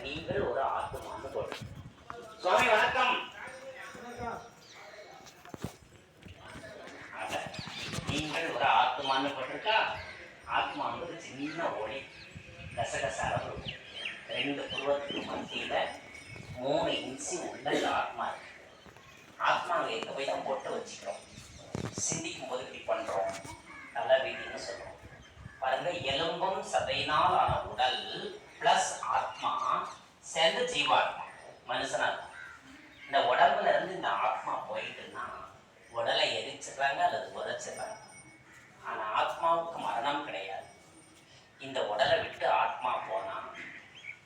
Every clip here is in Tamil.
நீங்கள் ஒரு ஆத்மான்னு போடுங்க. சுவாமி வணக்கம். நீங்கள் ஒரு ஆத்மான்னு போட்டிருக்கா. ஆத்மா ஒரு சின்ன ஒளி, கசகச அளவு இருக்கும். 2 புருவத்துக்கு மத்தியில 3 இன்ச்சு உள்ள இந்த ஆத்மா இருக்கு. ஆத்மாவை எங்க போய் நம்ம போட்டு வச்சுக்கிறோம். சிந்திக்கும் போது இப்படி பண்றோம், நல்ல வீதின்னு சொல்றோம். பாருங்க, எலும்பும் சதையினால் ஆன உடல் பிளஸ் ஆத்மா சேர்ந்து ஜீவாத்மா மனுஷனா இருக்கும். இந்த உடம்புல இருந்து இந்த ஆத்மா போயிட்டுன்னா உடலை எரிச்சிடுறாங்க அல்லது உரைச்சிடுறாங்க. ஆனா ஆத்மாவுக்கு மரணம் கிடையாது. இந்த உடலை விட்டு ஆத்மா போனா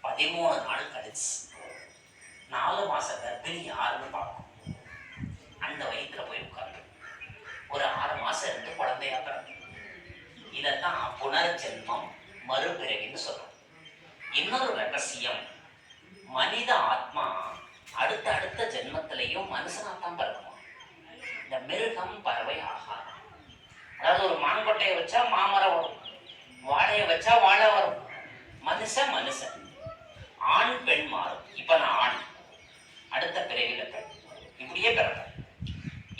13 நாள் கழிச்சு 4 மாச கர்ப்பிணி யாருன்னு பார்க்கும். அந்த வயிற்றுல போய் உட்கார்ந்து ஒரு 6 மாசம் இருந்து குழந்தையா பிறகு இதைத்தான் புனர்ஜென்மம், மறுபிறவின்னு சொல்றோம். இன்னொரு ரகசியம், மனித ஆத்மா அடுத்த ஜென்மத்திலையும் மனுஷனாத்தான் பிறக்குமா. இந்த மிருகம் பறவை ஆகாது. அதாவது ஒரு மாங்கொட்டையை வச்சா மாமரம் வரும், வாழையை வச்சா வாழை வரும். மனுஷன் ஆண் பெண் மாறும். இப்ப நான் ஆண், அடுத்த பிறவில பெண், இப்படியே பிறப்பேன்.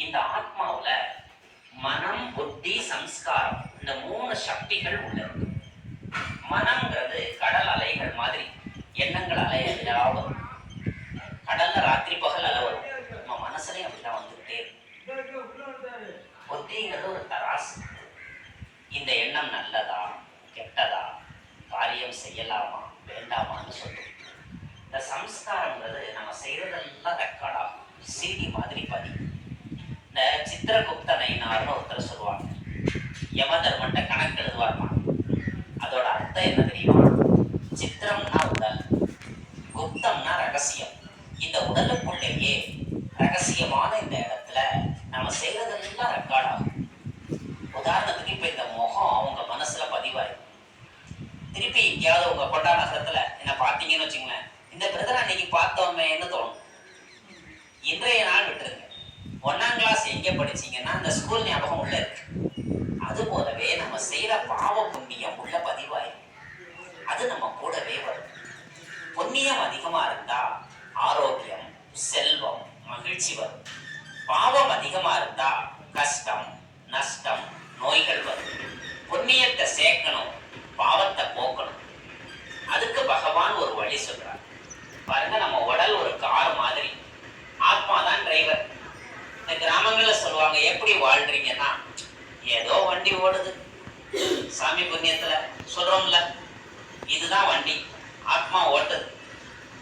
இந்த ஆத்மாவுல மனம், புத்தி, சம்ஸ்காரம் இந்த 3 சக்திகள் உள்ளது. மனம்ங்கிறது கடல் அலைகள் மாதிரி எண்ணங்கள் அலையா வரும். கடல்ல ராத்திரி பகல் அலை வரும். நம்ம மனசுலயும் அப்படிதான் வந்துகிட்டே இருக்கும். புத்திங்கிறது ஒரு தராசு. இந்த எண்ணம் நல்லதா கெட்டதா, காரியம் செய்யலாமா வேண்டாமான்னு சொல்லும். இந்த சம்ஸ்காரங்கிறது நம்ம செய்யறதெல்லாம் ரெக்கார்டாகும், சீடி மாதிரி பதி. இந்த சித்திரகுப்தனைனார்னு ஒருத்தர் சொல்லுவாங்க, யமதர்மன்ட்ட கணக்கு எழுதுவார்மா. அதோட அர்த்தம் என்ன தெரியுமா? சித்திரம்னா உடல், குப்தம்னா ரகசியம். இந்த உடலுக்குள்ளேயே ரகசியமான இந்த இடத்துல நம்ம செய்யறதெல்லாம் ரெக்கார்ட் ஆகும். உதாரணத்துக்கு இப்ப இந்த முகம் உங்க மனசுல பதிவாயிருக்கும். திருப்பி எங்கேயாவது உங்க கொண்டா நகரத்துல என்ன பார்த்தீங்கன்னு வச்சுங்களேன், இந்த பிரதரை அன்னைக்கு பார்த்தோமேன்னு தோணும். இன்றைய நாள் விட்டுருங்க, 1ஆம் கிளாஸ் எங்க படிச்சீங்கன்னா அந்த ஸ்கூல் ஞாபகம் உள்ள இருக்கு. அது போலவே நம்ம செய்யற பாவ புண்ணியம் உள்ள பதிவாயிருக்கும். அது நம்ம கூடவே வரும். புண்ணியம் அதிகமா இருந்தா ஆரோக்கியம், செல்வம், மகிழ்ச்சி வரும். பாவம் அதிகமா இருந்தா கஷ்டம், நஷ்டம், நோய்கள் வரும். புண்ணியத்தை சேர்க்கணும், பாவத்தை போக்கணும். அதுக்கு பகவான் ஒரு வழி சொல்றார். பாருங்க, நம்ம உடல் ஒரு கார் மாதிரி, ஆத்மா தான் டிரைவர். இந்த கிராமங்கள்ல சொல்லுவாங்க, எப்படி வாழ்றீங்கன்னா, ஏதோ வண்டி ஓடுது, சாமி புண்ணியத்துல சொல்றோம்ல, இதுதான் வண்டி, ஆத்மா ஓட்டுது.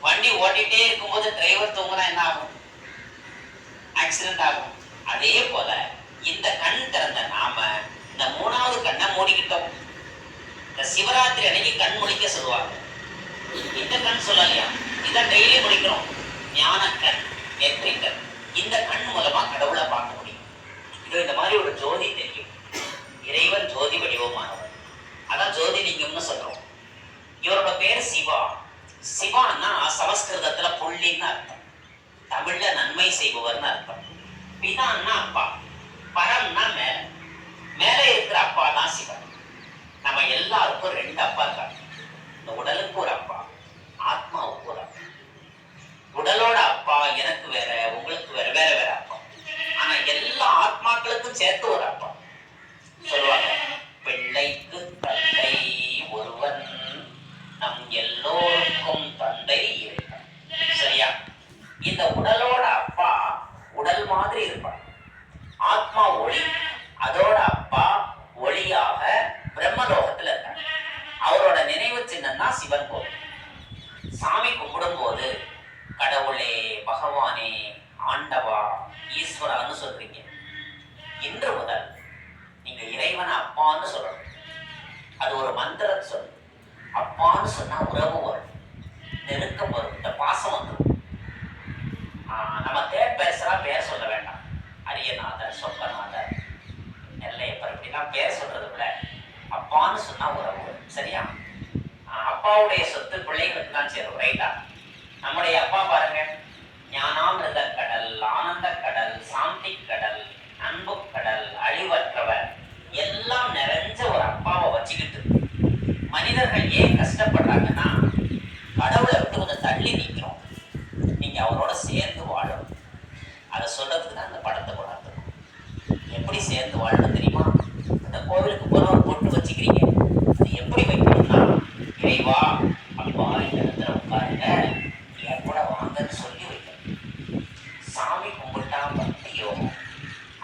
வண்டி ஓட்டிட்டே இருக்கும்போது டிரைவர் தூங்குனா என்ன ஆகும்? ஆக்சிடென்ட் ஆகும். அதே போல இந்த கண் திறந்த நாம இந்த 3வது கண்ணை மூடிக்கிட்டோம். இந்த சிவராத்திரி அன்னைக்கு கண் முழிக்க சொல்லுவாங்க. இந்த கண் சொல்லலையா, இதை டெய்லி முடிக்கணும். ஞான கண், நெற்றி கண். இந்த கண் மூலமா கடவுளை பார்க்க முடியும். இது இந்த மாதிரி ஒரு ஜோதி தெரியும். இறைவன் ஜோதி வடிவமானவர், அதான் ஜோதிலிங்கம்னு சொல்றோம். இவரோட பேர் சிவா. சிவான்னா சமஸ்கிருதத்துல புள்ளின்னு அர்த்தம், தமிழ்ல நன்மை செய்பவர்னு அர்த்தம். பிதான்னா அப்பா, பரம்னா மேல, மேல இருக்கிற அப்பா தான் சிவன். நம்ம எல்லாருக்கும் 2 அப்பா இருக்காங்க. இந்த உடலுக்கு ஒரு அப்பா, ஆத்மாவுக்கு ஒரு அப்பா. உடலோட அப்பா எனக்கு வேற, உங்களுக்கு வேற, வேற வேற அப்பா. ஆனா எல்லா ஆத்மாக்களுக்கும் சேர்த்து ஒரு அப்பா. சொல்லுவாங்க, பிள்ளைக்கு தந்தை ஒருவன், நம் எல்லோருக்கும் தந்தை இறைவன். சரியா? இந்த உடலோட அப்பா உடல் மாதிரி இருப்பார். ஆத்மா ஒளி, அதோட அப்பா ஒளியாக பிரம்மலோகத்துல இருக்காங்க. அவரோட நினைவு சின்னம் தான் சிவன் கோவில். சாமி கும்பிடும் போது கடவுளே, பகவானே, ஆண்டவா, ஈஸ்வரான்னு சொல்றீங்க. இன்று முதல் நீங்க இறைவனை அப்பான்னு சொல்லணும். அது ஒரு மந்திரத்தை சொல்லணும். அப்பான்னு சொன்னா உறவு வரும், நெருக்கம் வரும், இந்த பாசம் வந்துடும். நம்ம பேசுறா பேர் சொல்ல வேண்டாம். அரியநாதர், சொப்பநாதர், நெல்லையப்பர், இப்படிலாம் பேர் சொல்றதை விட அப்பான்னு சொன்னா உறவு வரும். சரியா? அப்பாவுடைய சொத்து பிள்ளைகளுக்கு தான் சேரும். ரைட்டா? நம்முடைய அப்பா பாருங்க, ஞானாமிருத கடல், ஆனந்த கடல், சாந்தி கடல், அன்பு கடல், அழிவற்றவர், எல்லாம் நிறைஞ்ச ஒரு அப்பாவை வச்சுக்கிட்டு மனிதர்கள் ஏன் கஷ்டப்படுறாங்கன்னா, கடவுளை விட்டு கொஞ்சம் இறைவா அப்பா இந்த இடத்துல உட்காருங்க, என் கூட வாங்கன்னு சொல்லி வைக்கணும். சாமி கும்பிட்டா பக்தி யோகம்,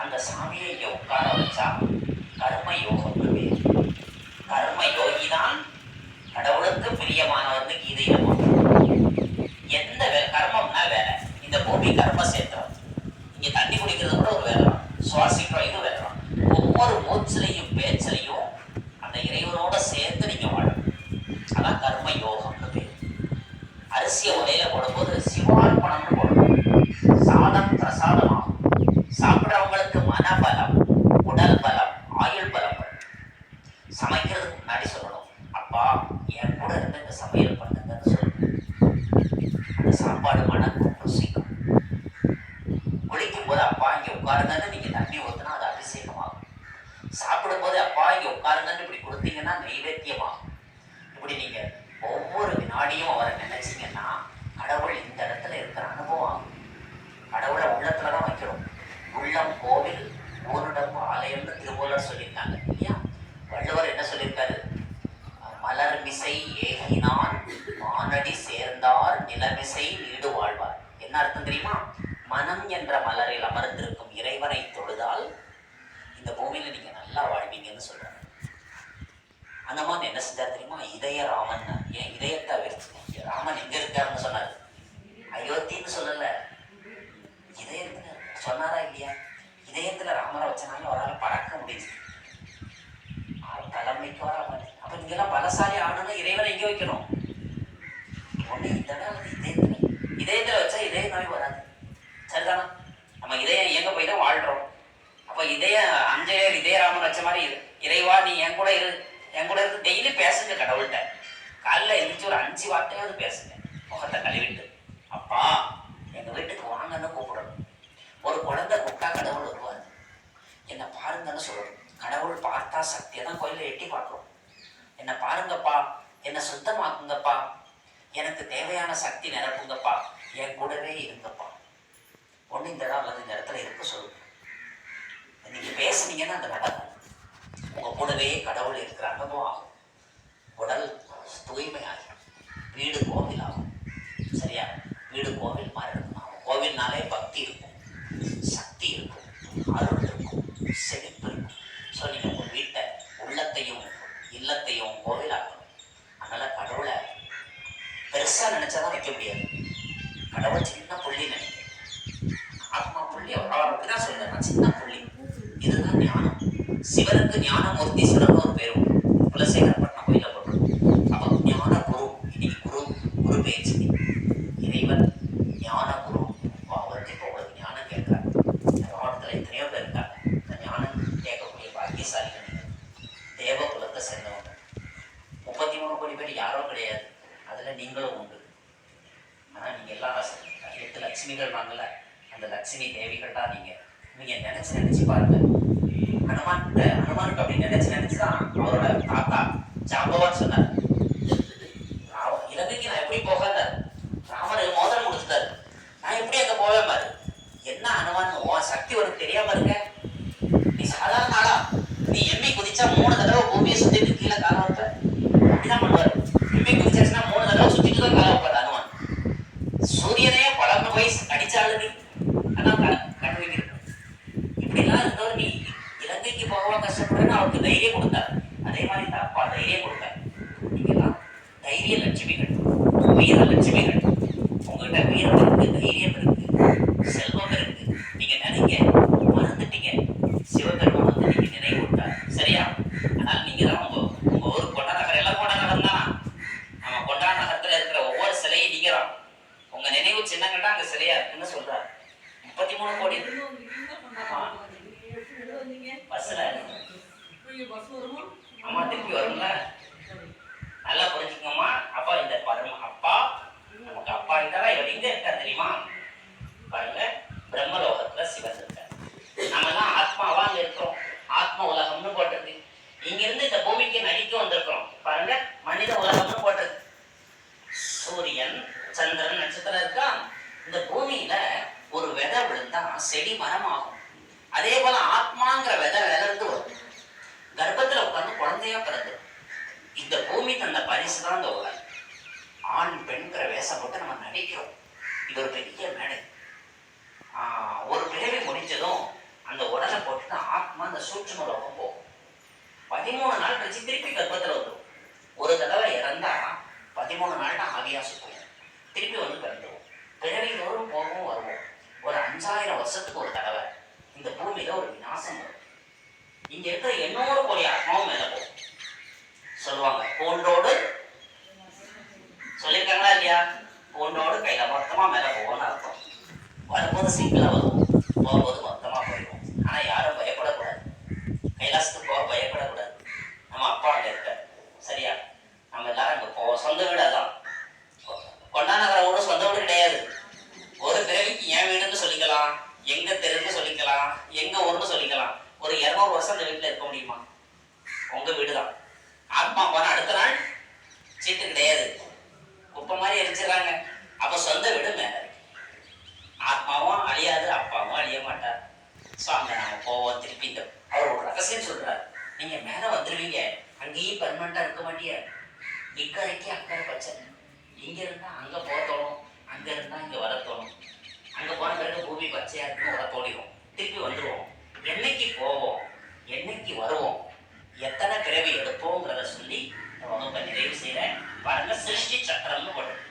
அந்த சாமியை இங்க உட்கார வச்சா கர்ம யோகம்னு பேர். கர்ம யோகி தான் கடவுளுக்கு பிரியமானவர்னு கீதையில போட்டு. எந்த கர்மம்னா வேலை. இந்த பூமி கர்ம சேத்திரம். இங்க தண்ணி குடிக்கிறது கூட ஒரு வேலை தான், சுவாசிக்கிறோம் இது வேலை தான். ஒவ்வொரு மூச்சிலையும் பேச்சிலையும் அந்த இறைவனோட சேர்த்து நீங்க வாழணும். அதான் கர்ம யோகம்னு பேர். அரிசியை உலையில போடும்போது சிவார்ப்பணம்னு போடணும். சாதம் பிரசாதமாகும். சாப்பிட்றவங்களுக்கு மனபலம், உடல் பலம், ஆயுள் பலம் வரும். சமைக்கிறதுக்கு முன்னாடி சொல்லணும், அப்பா என் கூட இருந்து இந்த சமையல் பண்ணுங்கன்னு சொல்லணும். அந்த சாப்பாடு மனக்கும் ருசிக்கும். குளிக்கும் போது அப்பா இங்க உட்காருங்கன்னு நீங்க தண்ணி ஊத்துனா அது அபிஷேகமாகும். சாப்பிடும் போது அப்பா இங்க உட்காருங்கன்னு இப்படி கொடுத்தீங்கன்னா நைவேத்தியமாகும். இப்படி நீங்க ஒவ்வொரு வினாடியும் அவரை நினைச்சீங்கன்னா கடவுள் இந்த இடத்துல இருக்கிற அனுபவம் ஆகும். கடவுளை உள்ளத்துலதான் வைக்கிறோம். உள்ளம் கோவில் ஊரிடம் ஆலயம்னு திருமூலர் சொல்லியிருக்காங்க இல்லையா? வள்ளுவர் என்ன சொல்லியிருக்காரு? மலர் மிசை ஏகினான் மானடி சேர்ந்தார் நிலமிசை நீடு வாழ்வார். என்ன அர்த்தம் தெரியுமா? மனம் என்ற மலரில் அமர்ந்திருக்கும் இறைவனை தொழுதால் இந்த பூமியில நீங்க நல்லா வாழ்வீங்கன்னு சொல்றாங்க. அந்த மாதிரி என்ன செஞ்சார் தெரியுமா? இதய ராமன். என் இதயத்தை வச்சு ராமன் எங்க இருக்காருன்னு சொன்னார். அயோத்தின்னு சொல்லல, இதயத்துல சொன்னாரா இல்லையா? இதயத்துல ராமரை வச்சனால அவரால் பறக்க முடியுது. தலைமைக்கு வராமல். அப்ப நீங்க எல்லாம் பலசாலி ஆகணும்னு இறைவனை எங்க வைக்கணும்? ஒண்ணு இந்த இடம் இதயத்துல. இதயத்துல வச்சா இதய நோய் வராது. சரிதானா? நம்ம இதயம் எங்க போய் தான் வாழ்றோம். அப்ப இதய அஞ்சேயர் இதயராமன் வச்ச மாதிரி இறைவா நீ என் கூட இரு, என் கூட இருந்து டெய்லி பேசுங்க கடவுள்கிட்ட. காலைல எழுந்திரிச்சு ஒரு 5 வார்த்தையாவது பேசுங்க, முகத்தை கழுவிட்டு. அப்பா எங்க வீட்டுக்கு வாங்கன்னு கூப்பிடணும். ஒரு குழந்தை கூப்பிட்டா கடவுள் வருவார். என்னை பாருங்கன்னு சொல்லணும். கடவுள் பார்த்தா சக்தியை தான் கோயில எட்டி பார்க்கிறோம். என்னை பாருங்கப்பா, என்னை சுத்தமாக்குங்கப்பா, எனக்கு தேவையான சக்தி நிரப்புங்கப்பா, என் கூடவே இருங்கப்பா. ஒண்ணு இந்த இடம் அல்லது இந்த இடத்துல இருக்க சொல்லுங்க. நீங்க பேசுனீங்கன்னா அந்த நடக்கும். உங்க கூடவே கடவுள் இருக்கிற அனுபவம் ஆகும். உடல் தூய்மை ஆகும். வீடு கோவில் ஆகும். சரியா? வீடு கோவில் மாதிரி இருக்கும். கோவில்னாலே பக்தி இருக்கும், சக்தி இருக்கும், அருள் இருக்கும், செழிப்பு இருக்கும். ஸோ நீங்க உங்க வீட்டை உள்ளத்தையும் இல்லத்தையும் கோவிலாக்கணும். அதனால கடவுளை பெருசா நினைச்சாதான் வைக்க முடியாது. கடவுள் சின்ன புள்ளி நினைக்க. ஆத்மா புள்ளி அவருக்கு தான் சொல்றேன், சின்ன புள்ளி. இதுதான் ஞானம். சிவனுக்கு ஞானமூர்த்தீஸ்வரன் ஒரு பேரும் குலசேகரப்பட்டினம் கோயில போட்டுருக்கோம். அப்போ ஞான குரு. இன்னைக்கு குரு பேச்சு. இறைவன் ஞான குரு. அவருக்கு இப்போ உங்களுக்கு ஞானம் கேட்கிறாங்க. இந்த மாவட்டத்தில் எத்தனையோ பேர் இருக்காங்க. இந்த ஞானம் கேட்கக்கூடிய பாக்கியசாலிகள் நீங்கள். தேவ குலத்தை சேர்ந்தவங்க 33 கோடி பேர் யாரும் கிடையாது. அதுல நீங்களும் உண்டு. ஆனா நீங்க எல்லாம் 8 லட்சுமிகள் வாங்கல, அந்த லட்சுமி தேவிகள் தான் நீங்க. நீங்க நினைச்சு பாருங்க. ஹனுமானுக்கு அப்படி நினைச்சுதான் அவரோட தாத்தா ஜாம்பவான் சொன்னார், இலங்கைக்கு நான் எப்படி போகாத? ராமனுக்கு மோதிரம் கொடுத்துட்டாரு, நான் எப்படி அங்க போவேன் பாரு. என்ன ஹனுமான் உன் சக்தி உனக்கு தெரியாம இருக்க? நீ சாதாரண ஆளா? நீ எம்மி குதிச்சா 3 தடவை பூமியை சுத்திட்டு கீழே கால வைப்ப. அப்படிதான் பண்ணுவாரு. எம்மி குதிச்சாச்சுன்னா 3 தடவை சுத்திட்டு தான் கால வைப்பாரு ஹனுமான். சூரியனையே பலர்ந்து போய் அடிச்சாலும் நீ அதான் கண்டுபிடிக்க. இப்படிலாம் இருந்தவர் நீ இலங்கைக்கு போகவா கஷ்டப்படுறேன்னு அவருக்கு தைரியம் கொடுத்தாரு. அதே மாதிரி தான் அப்பா தைரியம் கொடுத்தாரு. நீங்கெல்லாம் தைரிய லட்சுமிகள், வீர லட்சுமிகள். உங்ககிட்ட வீரம் இருக்கு, தைரியம் இருக்கு, செல்வம் இருக்கு. நீங்க நினைங்க, மறந்துட்டீங்க. சிவபெருமான் வந்து நீங்க நினைவு விட்டார். சரியா? ஆனால் நீங்க தான் உங்க ஊர் கொண்டா நகர், எல்லாம் கொண்டா நகர் தான். நம்ம கொண்டா நகரத்துல இருக்கிற ஒவ்வொரு சிலையும் நீங்கிறோம். உங்க நினைவு சின்னங்கள்தான் அங்க சிலையா இருக்குன்னு சொல்றாரு. 33 கோடி. பஸ்ல அம்மா திருப்பி வரும்ல. நல்லா புரிஞ்சுக்கோமா. அப்பா இந்த அப்பா நமக்கு அப்பா இருக்காரா? இவர் எங்க இருக்காரு தெரியுமா? பாருங்க, பிரம்மலோகத்துல சிவன் இருக்காரு. நம்ம எல்லாம் ஆத்மாவா அங்க இருக்கிறோம். ஆத்ம உலகம்னு போட்டிருக்கு. இங்க இருந்து இந்த பூமிக்கு நடிக்க வந்திருக்கிறோம். பாருங்க, மனித உலகம்னு போட்டிருக்கு. சூரியன், சந்திரன், நட்சத்திரம் இருக்கா? இந்த பூமியில ஒரு விதை விழுந்தா செடி மரமாகும். அதே போல ஆத்மாங்கிற விதை விளைந்து வரும். கர்ப்பத்துல உட்கார்ந்து குழந்தையா பிறந்து இந்த பூமி தந்த பரிசு தான் இந்த உலகம். ஆண் பெண்கிற வேஷம் போட்டு நம்ம நடிக்கிறோம். இது ஒரு பெரிய மேடை. ஒரு பிறவி முடிஞ்சதும் அந்த உடலை போட்டுட்டு ஆத்மா அந்த சூட்சும லோகம் போகும். 13 நாள் கழிச்சு திருப்பி கர்ப்பத்தில் வந்துடும். ஒரு தடவை இறந்தா 13 நாள் தான் ஆவியா சுத்துவோம். திருப்பி வந்து பிறந்துடும். பிறவி தோறும் போகவும் வருவோம். ஒரு 5000 வருஷத்துக்கு ஒரு தடவை இந்த பூமியில ஒரு விநாசம் வரும். இங்க இருக்கிற 800 கோடி ஆத்மாவும் மேல போகும். சொல்லுவாங்க பூண்டோடு சொல்லியிருக்காங்களா இல்லையா? பூண்டோடு கையில மொத்தமா மேல போவோம்னு அர்த்தம். வரும்போது சிங்கிளா வருவோம், போகும்போது மொத்தமா போயிடுவோம். ஆனா யாரும் பயப்படக்கூடாது. கைலாசத்துக்கு போக பயப்படக்கூடாது. நம்ம அப்பா அங்க இருக்க சரியா? நம்ம எல்லாரும் அங்க போவோம். சொந்த வீடு அதான். கொண்டாநகர ஊரும் சொந்த வீடு கிடையாது. ஒரு பிறவிக்கு என் வீடுன்னு சொல்லிக்கலாம், எங்க தெருன்னு சொல்லிக்கலாம், எங்க ஊர்னு சொல்லிக்கலாம். ஒரு 200 வருஷம் அந்த வீட்டுல இருக்க முடியுமா? உங்க வீடுதான். ஆத்மா போன அடுத்த நாள் சீட்டு கிடையாது, குப்பை மாதிரி எரிச்சிடறாங்க. அப்ப சொந்த வீடு மேல இருக்கு. ஆத்மாவும் அழியாது, அப்பாவும் அழிய மாட்டார். ஸோ அங்க நாம போவோம். திருப்பி இந்த அவர் ஒரு ரகசியம் சொல்றாரு. நீங்க மேல வந்துருவீங்க, அங்கேயும் பெர்மனண்டா இருக்க மாட்டிய. இக்கரைக்கு அக்கறை பச்சை. இங்க இருந்தா அங்க போக தோணும், அங்க இருந்தா இங்க வர தோணும். அங்க போன பிறகு பூமி பச்சையா இருக்கு, வர தோடிடும். திருப்பி வந்துருவோம். என்னைக்கு போவோம், என்னைக்கு வருவோம், எத்தனை பிறவி எடுப்போங்கிறத சொல்லி வகுப்பை நிறைவு செய்யறேன். பாருங்க, சிருஷ்டி சக்கரம்னு போடுறது.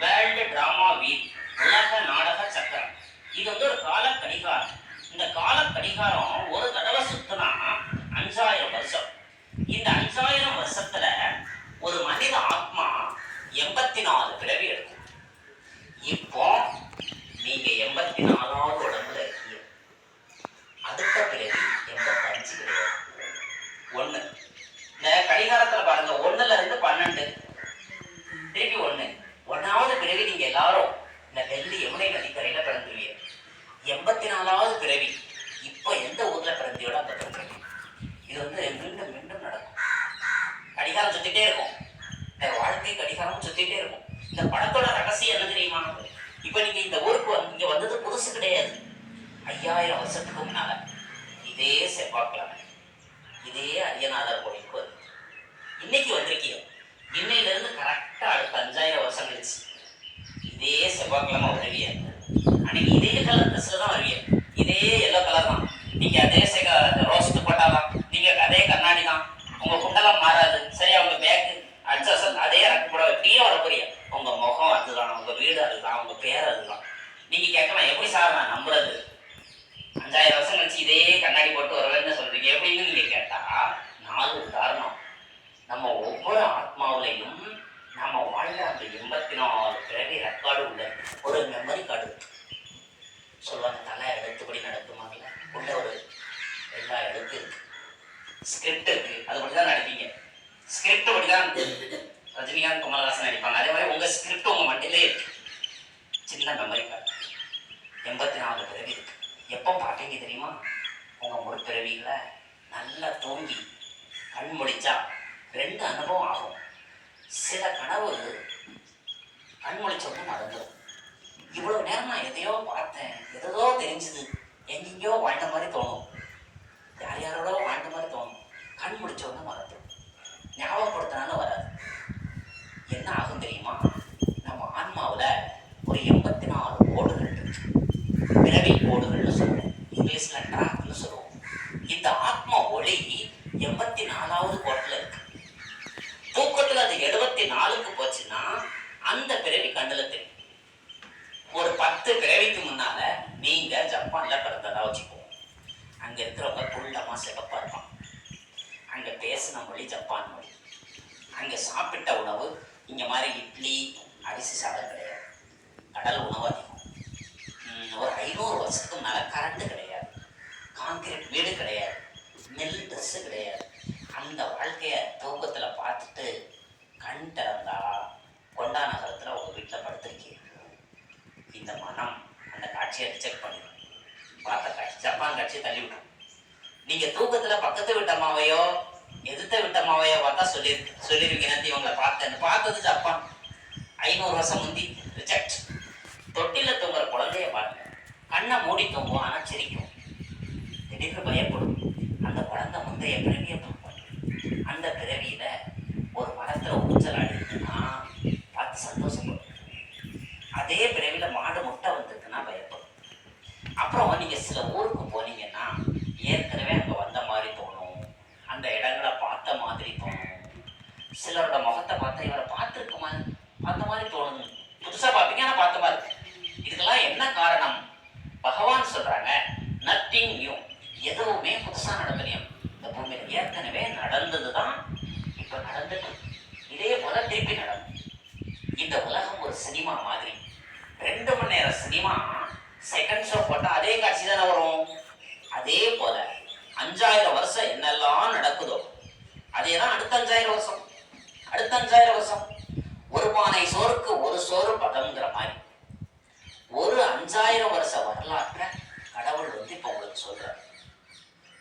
வேர்ல்டு டிராமா வீல், உலக நாடக சக்கரம். இது வந்து ஒரு கால கடிகாரம். இந்த கால கடிகாரம் ஒரு தடவை சுத்தினா 5000 வருஷம். இந்த 5000 வருஷத்துல ஒரு மனித ஆத்மா 84 பிறவி எடுக்கும். இப்போ நீங்க 84வது உடம்புல இருக்கீங்க. அடுத்த பிறவி 85 கிடையாது. 1. இந்த கடிகாரத்துல பாருங்க, 1ல இருந்து 12 திருப்பி 1. 1வது பிறவி நீங்க எல்லாரும் இந்த டெல்லி யமுனை நதிக்கரையில பிறந்துருவீங்க. 84வது பிறவி இப்ப எந்த ஊர்ல பிறந்தியோட அந்த பிறகு. இது வந்து மீண்டும் மீண்டும் நடக்கும். கடிகாரம் சுத்திட்டே இருக்கும். இந்த வாழ்க்கை கடிகாரம் சுத்திட்டே இருக்கும். இந்த படத்தோட ரகசியம் என்ன தெரியுமா? இப்ப நீங்க இந்த ஊருக்கு இங்க வந்தது புதுசு கிடையாது. 5000 வருஷத்துக்கு முன்னால இதே செவ்வாய்க்கிழமை இதே அரியநாதர் கோயிலுக்கு வருது. இன்னைக்கு வந்திருக்கீங்க. இன்னையில இருந்து கரெக்டா அடுத்த 5000 வருஷம் கழிச்சு இதே செவ்வாய்க்கிழமை வருவீங்க. அன்னைக்கு இதே கலர் ட்ரெஸ்ல தான் வருவீங்க. இதே எல்லோ கலர் தான். நீங்க அதே ரோஸ்ட் போட்டாதான், நீங்க அதே கண்ணாடி தான். உங்க குண்டலம் மாறாது. சரியா? உங்க பேக்கு அட்ஜஸ்ட் அதே ரக்கு கூட இப்படியே வர போறீங்க. உங்க முகம் அதுதான், உங்க வீடு அதுதான், உங்க பேர் அதுதான். நீங்க கேட்கலாம், எப்படி சார் நான் நம்புறது? 5000 வருஷம் கழிச்சு இதே கண்ணாடி போட்டு வருவேன்னு சொல்றீங்க எப்படின்னு நீங்க கேட்டா, 4 உதாரணம். நம்ம ஒவ்வொரு ஆத்மாவிலையும் நம்ம வாழ்ந்த அந்த 84 பிறவி ரெக்கார்டு உள்ள ஒரு மெமரி கார்டு சொல்லுவாங்க. தலை எழுத்துப்படி நடக்குமாங்களா? உள்ள ஒரு எல்லா எழுத்து இருக்கு, ஸ்கிரிப்ட் இருக்கு. அது மட்டும் தான் நடிப்பீங்க. ஸ்கிரிப்ட் படிதான் ரஜினிகாந்த், கமல்ஹாசன் நடிப்பாங்க. அதே மாதிரி உங்க ஸ்கிரிப்ட் உங்க மண்டிலே இருக்கு. சின்ன மெமரி கார்டு. 84 பிறவி இருக்கு. எப்போ பார்ப்பீங்க தெரியுமா? உங்க முற்பிறவிகளை நல்லா தூங்கி கண் முடிச்சா 2 அனுபவம் ஆகும். சில கனவு கண் முடிச்ச உடனே மறந்துடும். இவ்வளவு நேரம் நான் எதையோ பார்த்தேன், எதோ தெரிஞ்சது, எங்கெங்கயோ வாழ்ந்த மாதிரி தோணும், யார் யாரோட வாழ்ந்த மாதிரி தோணும். கண் முடிச்ச உடனே மறந்துடும். ஞாபகப்படுத்தினாலும் வராது. என்ன ஆகும் தெரியுமா? நம்ம ஆன்மாவில் ஒரு 84 கோடுகள் இருக்கு. பிறவி கோடுகள்னு சொல்லுவோம், இங்கிலீஷ்ல ட்ராக்னு சொல்லுவோம். இந்த ஆத்மா ஒளி 84வது கோட்டில் இருக்கு. தூக்கத்துல அது 74க்கு போச்சுன்னா அந்த பிறவி கண்ணுல தெரியும். ஒரு 10 பிறவிக்கு முன்னால நீங்க ஜப்பான்ல பிறந்ததா வச்சுக்குவோம். அங்க இருக்கிறவங்க குள்ளமா சிவப்பா இருப்பான். அங்க பேசின மொழி ஜப்பான் மொழி. அங்க சாப்பிட்ட உணவு இங்க மாதிரி இட்லி அரிசி சாதம் கிடையாது. கடல் உணவு அதிகம். ஒரு 500 வருஷத்துக்கு முன்னால கரண்ட் கிடையாது, கான்கிரீட் வீடு கிடையாது, நெல் ட்ரெஸ்ஸு கிடையாது. அந்த வாழ்க்கைய தூக்கத்துல பார்த்துட்டு கண் திறந்தா கொண்டா நகரத்துல உங்க வீட்டில் படுத்திருக்கீங்க. இந்த மனம் அந்த காட்சியை ரிஜெக்ட் பண்ணிடும். பார்த்த காட்சி ஜப்பான் காட்சியை தள்ளி விடும். நீங்க தூக்கத்துல பக்கத்து விட்டமாவையோ எதிர்த்த விட்டமாவையோ பார்த்தா சொல்லிருவீங்க, இவங்களை பார்த்தது ஜப்பான் 500 வருஷம் முந்தி. ரிஜெக்ட். தொட்டில தூங்குற குழந்தைய பாருங்க, கண்ணை மூடி தூங்கும், ஆனா சிரிக்கும். திடீர்னு பயப்படும். அந்த குழந்தை முந்தைய பிறவியை பார்ப்பாங்க. அந்த பிறவியில ஒரு பக்கத்துல ஊஞ்சல் ஆடிட்டுன்னா பார்த்து சந்தோஷப்படும். அதே பிறவில மாடு முட்டை வந்ததுன்னா பயப்படும். அப்புறம் நீங்க சில ஊருக்கு போனீங்கன்னா ஏற்கனவே அங்க வந்த மாதிரி தோணும், அந்த இடங்களை பார்த்த மாதிரி தோணும். சிலரோட முகத்தை பார்த்தா இவரை பார்த்த மாதிரி தோணும், புதுசா பார்ப்பீங்க ஆனா பார்த்த மாதிரி. இதுக்கெல்லாம் என்ன காரணம்? பகவான் சொல்றாங்க நத்திங் நியூ, எதுவுமே புதுசா நடக்கலையும். இந்த பூமியில ஏற்கனவே நடந்ததுதான் இப்ப நடந்துட்டு, இதே போல திருப்பி நடக்கும். இந்த உலகம் ஒரு சினிமா மாதிரி. 2 மணி நேரம் சினிமா செகண்ட் ஷோ போட்டா அதே காட்சி தானே வரும். அதே போல 5000 வருஷம் என்னெல்லாம் நடக்குதோ அதேதான் அடுத்த 5000 வருஷம், அடுத்த 5000 வருஷம். ஒரு பானை சோறுக்கு ஒரு சோறு பதம்ங்கிற மாதிரி ஒரு 5000 வருஷ வரலாற்றை கடவுள் இப்ப உங்களுக்கு சொல்றாரு.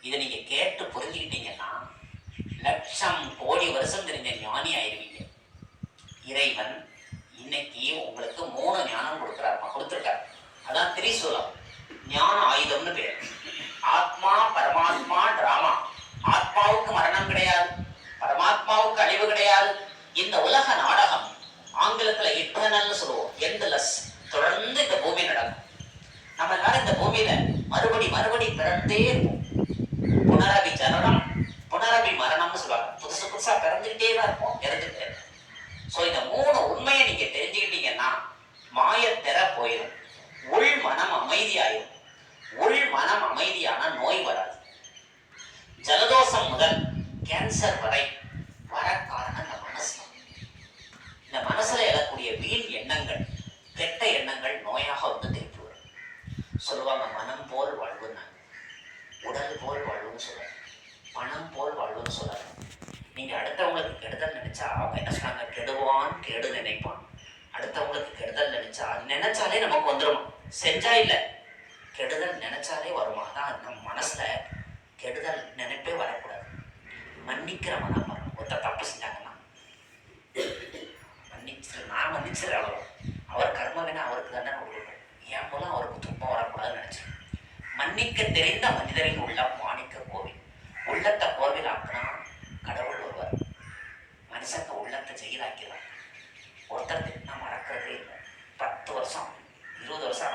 இதை நீங்க கேட்டு புரிஞ்சுக்கிட்டீங்கன்னா லட்சம் கோடி வருஷம் தெரிஞ்ச ஞானி ஆயிருவீங்க. இறைவன் இன்னைக்கு உங்களுக்கு 3 ஞானம் கொடுத்திருக்காரு. அதான் திரிசூலம், ஞான ஆயுதம்னு பேர். ஆத்மா, பரமாத்மா, டிராமா. ஆத்மாவுக்கு மரணம் கிடையாது, பரமாத்மாவுக்கு அழிவு கிடையாது. இந்த உலக நாடகம் ஆங்கிலத்துல இட்டர்னல்னு சொல்லுவோம், எண்ட்லெஸ், தொடர்ந்து இந்த பூமி நடக்கும். நம்ம எல்லாரும் இந்த பூமியில மறுபடி பிறந்தே இருக்கும். புனரபி ஜனனம், புனரபி மரணம்னு சொல்லுவாங்க. புதுசா பிறந்துகிட்டே தான் இருக்கும், இறந்துகிட்டே. சோ இந்த 3 உண்மையை நீங்க தெரிஞ்சுக்கிட்டீங்கன்னா மாயத்திற போயிடும், உள் மனம் அமைதியாயிரும். உள் மனம் அமைதியான நோய் வராது. ஜலதோஷம் முதல் கேன்சர் வரை வர காரணம் இந்த மனசு. இந்த மனசுல எழக்கூடிய வீண் எண்ணங்கள், கெட்ட எண்ணங்கள் நோயாக திருப்பி வரும். சொல்லுவாங்க மனம் போல் வாழ்வுன்னாங்க, உடல் போல் வாழ்வுன்னு சொல்லுவாங்க, பணம் போல் வாழ்வுன்னு சொல்லுவாங்க. நீங்க அடுத்தவங்களுக்கு கெடுதல் நினைச்சா அவங்க என்ன சொன்னாங்க, கெடுவான் கேடு நினைப்பான். அடுத்தவங்களுக்கு கெடுதல் நினைச்சாலே நமக்கு வந்துடும், செஞ்சா இல்லை. கெடுதல் நினைச்சாலே வருமா? அதான் நம்ம மனசுல கெடுதல் நினைப்பே வரக்கூடாது. மன்னிக்கிற மனம் வரும். ஒருத்தர் தப்பு செஞ்சாங்கன்னா நான் மன்னிச்சிரு, அவ்வளோ. அவர் கர்ம வேணா அவருக்கு தானே கொடுக்கணும், ஏன் போல அவருக்கு துன்பம் வரக்கூடாதுன்னு நினைச்சேன். மன்னிக்க தெரிந்த மனிதரின் உள்ளம் மாணிக்க கோவில். உள்ளத்தை கோவில் ஆக்கினா கடவுள் வருவார். மனுஷங்க உள்ளத்தை ஜெயிலாக்கிறார். ஒருத்தர் திட்டினா மறக்கிறதே இல்லை. 10 வருஷம் 20 வருஷம்